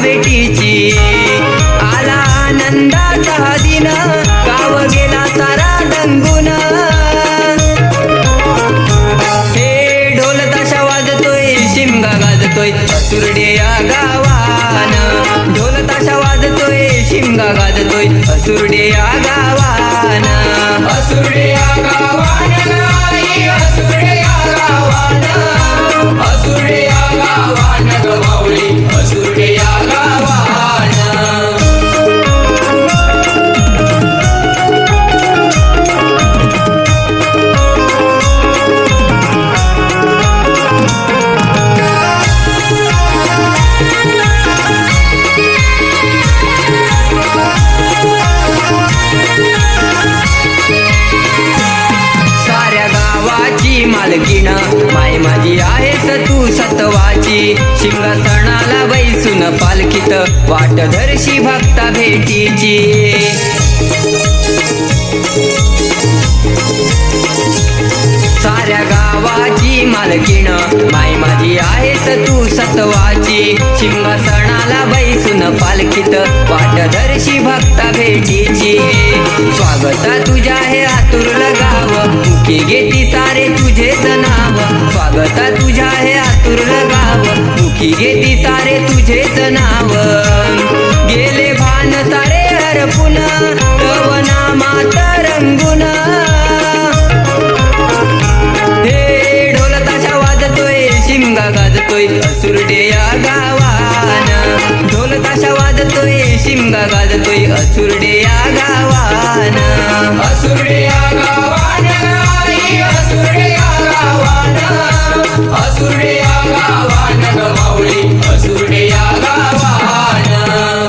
भेटीची, आला आनंदाचा हा दिन, गाव गेला सारा रंगून. हे ढोल ताशा वाजतोय, शिमगा गाजतोय, असुरडे या गावान. ढोल ताशा वाजतोय, शिमगा गाजतोय, असुरडे या गावान. असुरडे या गावान, असुरडे या गावान, असुरडे या गावान ग माऊली, असुरडे या गावान. मालकीण माय माझी आहेस तू सत्वाची, सिंहासनाला बैसून पालखीत वाट धरशी भक्ता भेटीची. साऱ्या गावाची मालकीण माय माझी आहेस तू सत्वाची, सिंहासनाला बैसून पालखीत वाट धरशी भक्ता भेटीची. स्वागता तुझ्या हे आतुरलं गाव, मुखी घेती सारे तुझेच नाव. स्वागता तुझ्या हे आतुरलं गाव, मुखी घेती सारे तुझेच नाव. गेले भान सारे हरपून, तव नामात रंगून. हे ढोल ताशा वाजतोय, शिमगा गाजतोय, असुरडे या गावान. ढोल ताशा वाजतोय, शिमगा गाजतोय, असुरडे या गावान. असुरडे या गावान, असुरडे या गावान, असुर